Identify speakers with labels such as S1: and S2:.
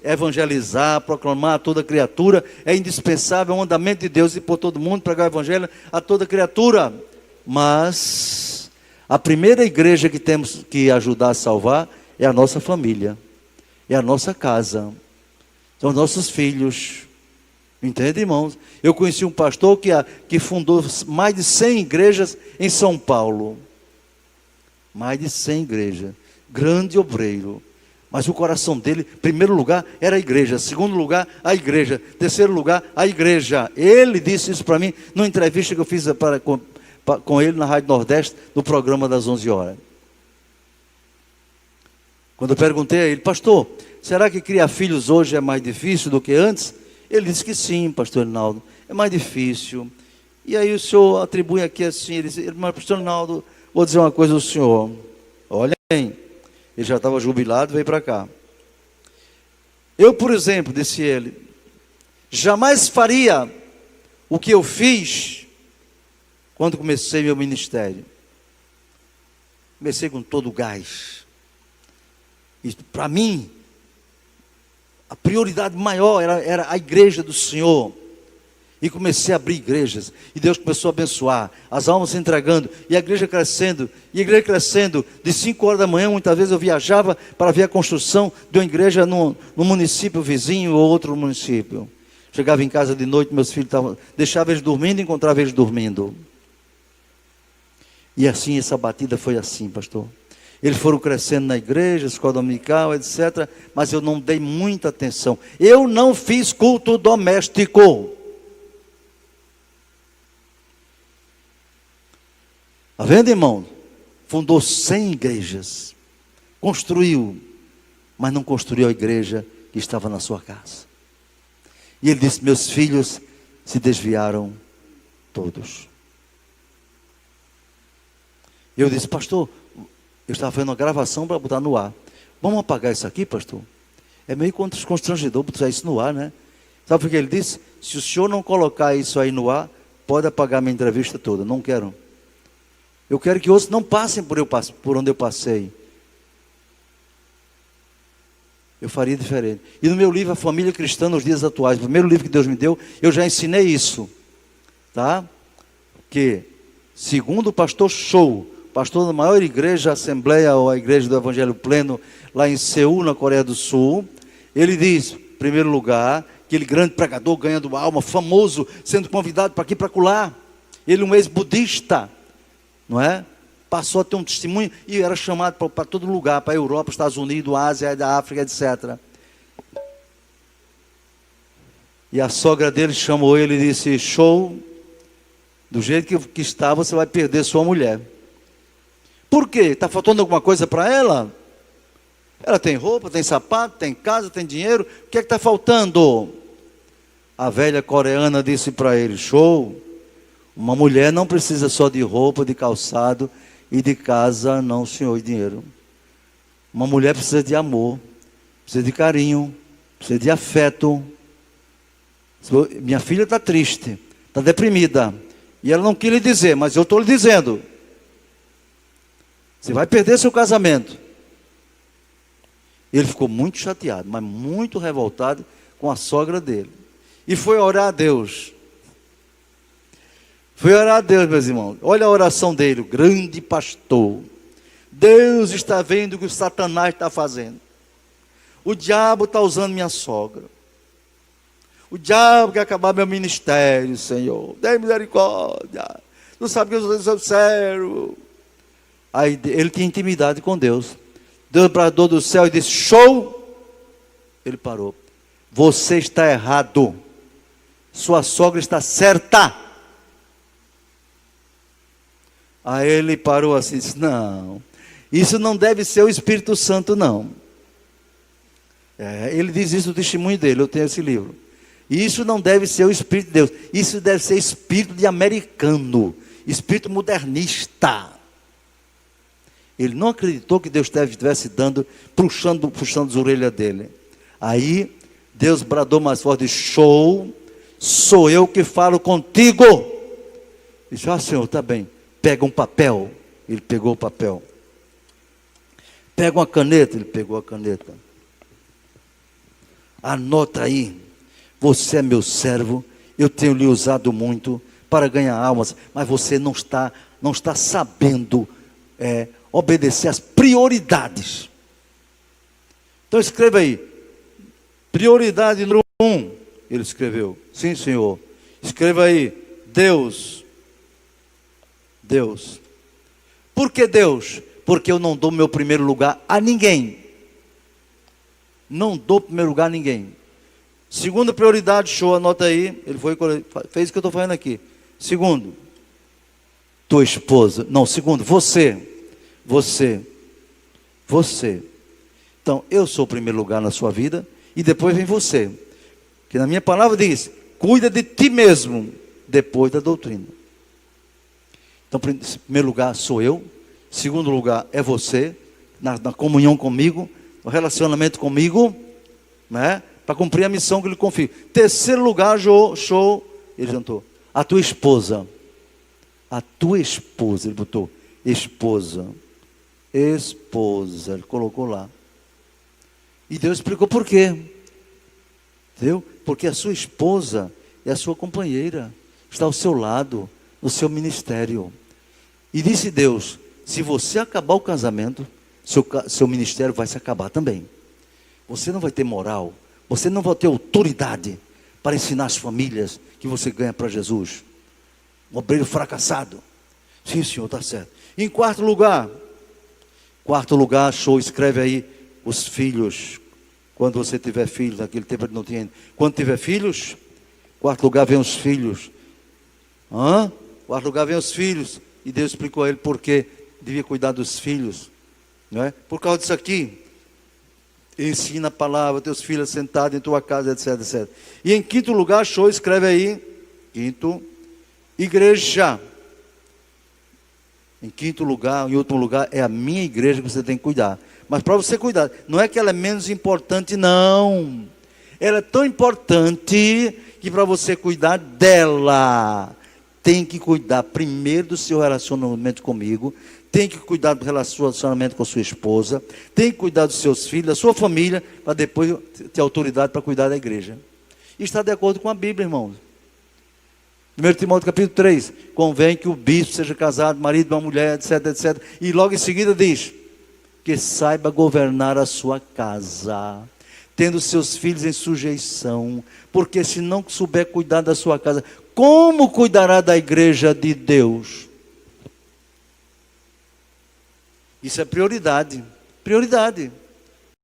S1: evangelizar, proclamar a toda criatura, é indispensável, é um mandamento de Deus ir por todo mundo, pregar o evangelho a toda criatura. Mas a primeira igreja que temos que ajudar a salvar é a nossa família, é a nossa casa, são os nossos filhos. Entende, irmãos? Eu conheci um pastor que fundou mais de 100 igrejas em São Paulo. Mais de 100 igrejas. Grande obreiro. Mas o coração dele, em primeiro lugar, era a igreja. Segundo lugar, a igreja. Terceiro lugar, a igreja. Ele disse isso para mim numa entrevista que eu fiz com ele na Rádio Nordeste, no programa das 11 horas. Quando eu perguntei a ele, pastor, será que criar filhos hoje é mais difícil do que antes? Ele disse que sim, pastor Rinaldo, é mais difícil. E aí o senhor atribui aqui assim, ele disse, mas pastor Rinaldo, vou dizer uma coisa ao senhor. Olha bem, ele já estava jubilado, veio para cá. Eu, por exemplo, disse ele, jamais faria o que eu fiz quando comecei meu ministério. Comecei com todo o gás. E para mim, a prioridade maior era a igreja do Senhor. E comecei a abrir igrejas. E Deus começou a abençoar. As almas se entregando. E a igreja crescendo. E a igreja crescendo. De 5 horas da manhã, muitas vezes eu viajava para ver a construção de uma igreja no município vizinho ou outro município. Chegava em casa de noite, meus filhos deixava eles dormindo e encontrava eles dormindo. E assim, essa batida foi assim, pastor. Eles foram crescendo na igreja, escola dominical, etc. Mas eu não dei muita atenção. Eu não fiz culto doméstico. Está vendo, irmão? Fundou 100 igrejas. Construiu. Mas não construiu a igreja que estava na sua casa. E ele disse, meus filhos se desviaram todos. Eu disse, pastor, eu estava fazendo uma gravação para botar no ar. Vamos apagar isso aqui, pastor? É meio constrangedor botar isso no ar, né? Sabe o que ele disse? Se o senhor não colocar isso aí no ar, pode apagar minha entrevista toda. Não quero. Eu quero que outros não passem por onde eu passei. Eu faria diferente. E no meu livro, A Família Cristã nos Dias Atuais, o primeiro livro que Deus me deu, eu já ensinei isso. Tá? Que, segundo o pastor Show, pastor da maior igreja, a Assembleia ou a Igreja do Evangelho Pleno, lá em Seul, na Coreia do Sul, ele diz, em primeiro lugar, aquele grande pregador ganhando alma, famoso, sendo convidado para aqui e para acolá. Ele, um ex-budista, não é? Passou a ter um testemunho e era chamado para todo lugar, para a Europa, Estados Unidos, Ásia, da África, etc. E a sogra dele chamou ele e disse, Show, do jeito que está, você vai perder sua mulher. Por quê? Está faltando alguma coisa para ela? Ela tem roupa, tem sapato, tem casa, tem dinheiro. O que é que está faltando? A velha coreana disse para ele, Show, uma mulher não precisa só de roupa, de calçado e de casa, não, senhor, e dinheiro. Uma mulher precisa de amor, precisa de carinho, precisa de afeto. Minha filha está triste, está deprimida. E ela não quis lhe dizer, mas eu estou lhe dizendo. Você vai perder seu casamento. Ele ficou muito chateado, mas muito revoltado com a sogra dele. E foi orar a Deus. Foi orar a Deus, meus irmãos. Olha a oração dele, o grande pastor. Deus está vendo o que o Satanás está fazendo. O diabo está usando minha sogra. O diabo quer acabar meu ministério, Senhor. Dê misericórdia. Tu sabe que eu sou seu servo. Aí ele tinha intimidade com Deus. Deus bradou do céu e disse, Show. Ele parou. Você está errado. Sua sogra está certa. Aí ele parou assim e disse, não, isso não deve ser o Espírito Santo, não. Ele diz isso no testemunho dele, eu tenho esse livro. Isso não deve ser o Espírito de Deus. Isso deve ser espírito de americano, espírito modernista. Ele não acreditou que Deus estivesse dando, puxando as orelhas dele. Aí Deus bradou mais forte, Show, sou eu que falo contigo. Disse, Senhor, está bem. Pega um papel. Ele pegou o papel. Pega uma caneta. Ele pegou a caneta. Anota aí. Você é meu servo, eu tenho lhe usado muito para ganhar almas, mas você não está sabendo obedecer às prioridades. Então escreva aí, prioridade número 1, ele escreveu, sim senhor, escreva aí, Deus. Por que Deus? Porque eu não dou meu primeiro lugar a ninguém. Não dou primeiro lugar a ninguém. Segunda prioridade, show, anota aí. Ele fez o que eu estou fazendo aqui. Segundo, tua esposa. Não, segundo, você. Então, eu sou o primeiro lugar na sua vida. E depois vem você. Que na minha palavra diz, cuida de ti mesmo. Depois da doutrina. Então, em primeiro lugar sou eu. Segundo lugar é você. Na comunhão comigo. No relacionamento comigo. Né? Para cumprir a missão que ele confia. Terceiro lugar, show, ele jantou. A tua esposa, ele botou esposa, ele colocou lá. E Deus explicou por quê. Entendeu? Porque a sua esposa é a sua companheira, está ao seu lado, no seu ministério. E disse Deus, se você acabar o casamento, seu ministério vai se acabar também. Você não vai ter moral. Você não vai ter autoridade para ensinar as famílias que você ganha para Jesus. Um obreiro fracassado. Sim, senhor, está certo. Em quarto lugar, show, escreve aí os filhos. Quando você tiver filhos, naquele tempo ele não tinha ainda. Quando tiver filhos, quarto lugar vem os filhos. Quarto lugar vem os filhos. E Deus explicou a ele por que devia cuidar dos filhos. Não é? Por causa disso aqui. Ensina a palavra, teus filhos sentados em tua casa, etc. E em quinto lugar, show, escreve aí. Quinto, igreja. Em quinto lugar, em último lugar, é a minha igreja que você tem que cuidar. Mas para você cuidar, não é que ela é menos importante, não. Ela é tão importante que para você cuidar dela, tem que cuidar primeiro do seu relacionamento comigo. Tem que cuidar do relacionamento com a sua esposa. Tem que cuidar dos seus filhos, da sua família, para depois ter autoridade para cuidar da igreja. E está de acordo com a Bíblia, irmãos. 1 Timóteo capítulo 3. Convém que o bispo seja casado, marido de uma mulher, etc. E logo em seguida diz, que saiba governar a sua casa, tendo seus filhos em sujeição. Porque se não souber cuidar da sua casa, como cuidará da igreja de Deus? Isso é prioridade. Prioridade.